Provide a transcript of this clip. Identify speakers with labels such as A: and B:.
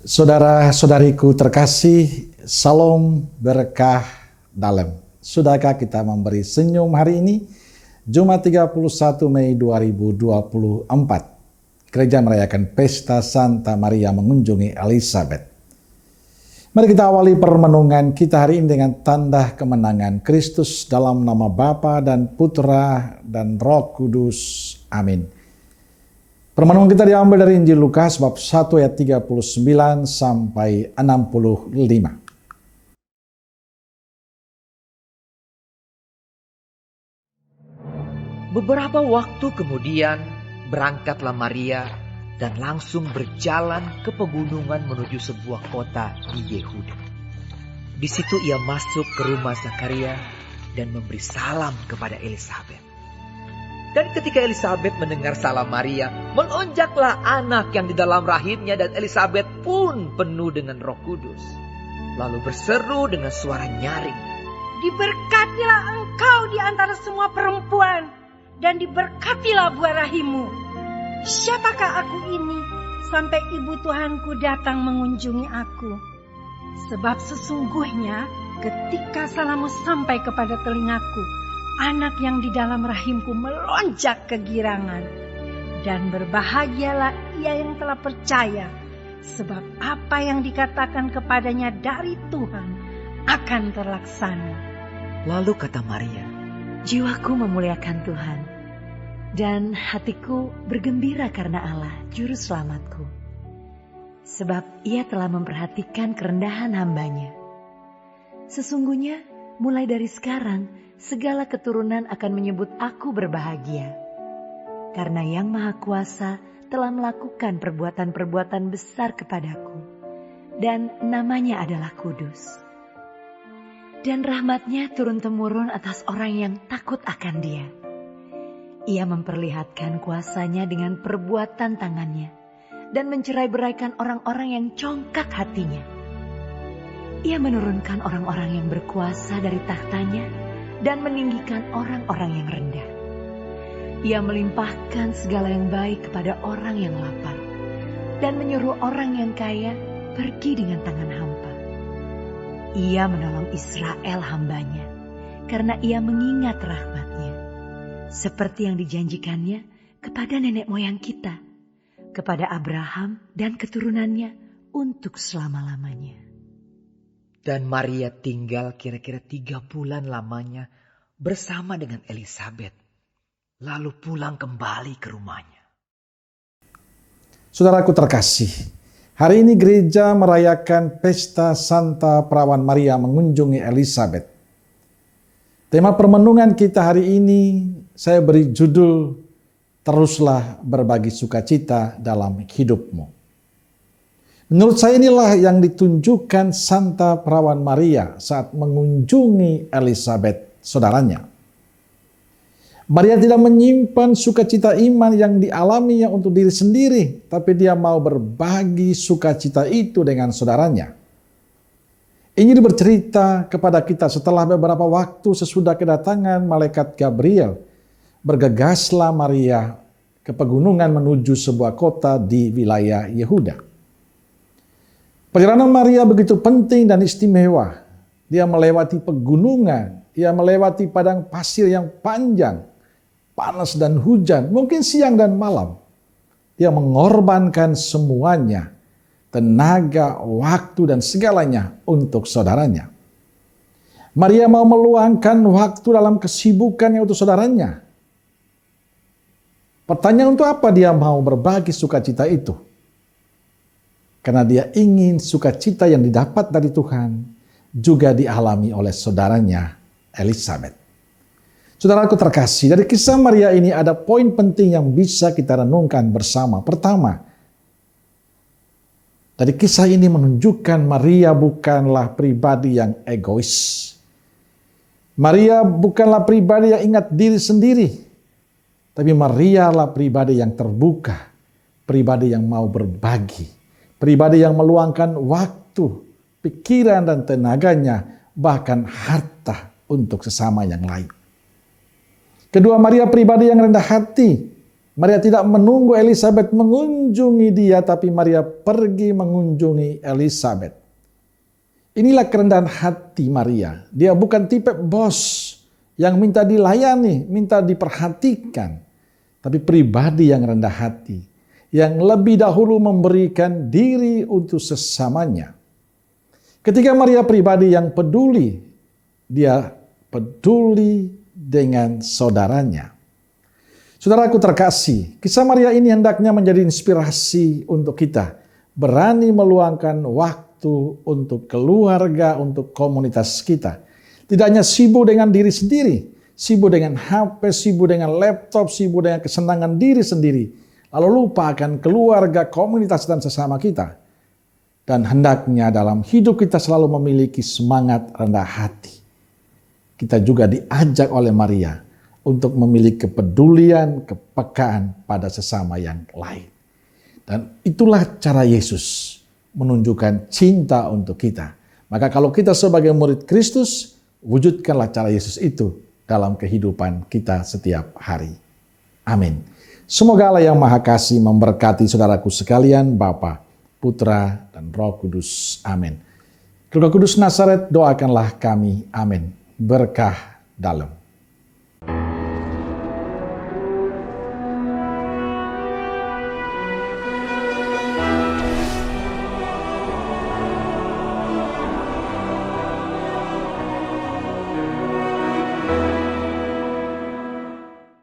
A: Saudara-saudariku terkasih, salam berkah dalam. Sudahkah kita memberi senyum hari ini? Jumat 31 Mei 2024. Gereja merayakan pesta Santa Maria mengunjungi Elizabeth. Mari kita awali permenungan kita hari ini dengan tanda kemenangan Kristus dalam nama Bapa dan Putra dan Roh Kudus. Amin. Permenungan kita diambil dari Injil Lukas bab 1 ayat 39 sampai 65.
B: Beberapa waktu kemudian berangkatlah Maria dan langsung berjalan ke pegunungan menuju sebuah kota di Yehuda. Di situ ia masuk ke rumah Zakaria dan memberi salam kepada Elizabeth. Dan ketika Elizabeth mendengar salam Maria, melonjaklah anak yang di dalam rahimnya dan Elizabeth pun penuh dengan Roh Kudus. Lalu berseru dengan suara nyaring,
C: "Diberkatilah engkau di antara semua perempuan, dan diberkatilah buah rahimmu. Siapakah aku ini sampai ibu Tuhanku datang mengunjungi aku? Sebab sesungguhnya ketika salammu sampai kepada telingaku, anak yang di dalam rahimku melonjak kegirangan. Dan berbahagialah ia yang telah percaya, sebab apa yang dikatakan kepadanya dari Tuhan akan terlaksana."
B: Lalu kata Maria,
D: "Jiwaku memuliakan Tuhan, dan hatiku bergembira karena Allah, Juru Selamatku. Sebab ia telah memperhatikan kerendahan hambanya. Sesungguhnya mulai dari sekarang, segala keturunan akan menyebut aku berbahagia. Karena Yang Maha Kuasa telah melakukan perbuatan-perbuatan besar kepadaku, dan namanya adalah kudus. Dan rahmatnya turun-temurun atas orang yang takut akan Dia. Ia memperlihatkan kuasanya dengan perbuatan tangannya, dan mencerai-beraikan orang-orang yang congkak hatinya. Ia menurunkan orang-orang yang berkuasa dari tahtanya, dan meninggikan orang-orang yang rendah. Ia melimpahkan segala yang baik kepada orang yang lapar, dan menyuruh orang yang kaya pergi dengan tangan hampa. Ia menolong Israel hambanya, karena ia mengingat rahmatnya, seperti yang dijanjikannya kepada nenek moyang kita, kepada Abraham dan keturunannya untuk selama-lamanya."
B: dan Maria tinggal kira-kira 3 bulan lamanya bersama dengan Elizabeth, lalu pulang kembali ke rumahnya.
A: Saudaraku terkasih, hari ini gereja merayakan pesta Santa Perawan Maria mengunjungi Elizabeth. Tema permenungan kita hari ini saya beri judul, "Teruslah berbagi sukacita dalam hidupmu." Menurut saya inilah yang ditunjukkan Santa Perawan Maria saat mengunjungi Elizabeth, saudaranya. Maria tidak menyimpan sukacita iman yang dialaminya untuk diri sendiri, tapi dia mau berbagi sukacita itu dengan saudaranya. Injil bercerita kepada kita setelah beberapa waktu sesudah kedatangan malaikat Gabriel, bergegaslah Maria ke pegunungan menuju sebuah kota di wilayah Yehuda. Perjalanan Maria begitu penting dan istimewa. Dia melewati pegunungan, dia melewati padang pasir yang panjang, panas dan hujan, mungkin siang dan malam. Dia mengorbankan semuanya, tenaga, waktu, dan segalanya untuk saudaranya. Maria mau meluangkan waktu dalam kesibukannya untuk saudaranya. Pertanyaan, untuk apa dia mau berbagi sukacita itu? Karena dia ingin sukacita yang didapat dari Tuhan juga dialami oleh saudaranya Elizabeth. Saudaraku terkasih, dari kisah Maria ini ada poin penting yang bisa kita renungkan bersama. Pertama, dari kisah ini menunjukkan Maria bukanlah pribadi yang egois. Maria bukanlah pribadi yang ingat diri sendiri. Tapi Maria lah pribadi yang terbuka, pribadi yang mau berbagi. Pribadi yang meluangkan waktu, pikiran dan tenaganya, bahkan harta untuk sesama yang lain. Kedua, Maria pribadi yang rendah hati. Maria tidak menunggu Elizabeth mengunjungi dia, tapi Maria pergi mengunjungi Elizabeth. Inilah kerendahan hati Maria. Dia bukan tipe bos yang minta dilayani, minta diperhatikan. Tapi pribadi yang rendah hati, yang lebih dahulu memberikan diri untuk sesamanya. Ketika Maria pribadi yang peduli, dia peduli dengan saudaranya. Saudaraku terkasih, kisah Maria ini hendaknya menjadi inspirasi untuk kita. Berani meluangkan waktu untuk keluarga, untuk komunitas kita. Tidak hanya sibuk dengan diri sendiri, sibuk dengan HP, sibuk dengan laptop, sibuk dengan kesenangan diri sendiri. Lalu lupa akan keluarga, komunitas, dan sesama kita. Dan hendaknya dalam hidup kita selalu memiliki semangat rendah hati. Kita juga diajak oleh Maria untuk memiliki kepedulian, kepekaan pada sesama yang lain. Dan itulah cara Yesus menunjukkan cinta untuk kita. Maka kalau kita sebagai murid Kristus, wujudkanlah cara Yesus itu dalam kehidupan kita setiap hari. Amin. Semoga Allah yang Maha Kasih memberkati saudaraku sekalian, Bapa, Putra, dan Roh Kudus. Amin. Roh Kudus Nazaret, doakanlah kami. Amin. Berkah dalam.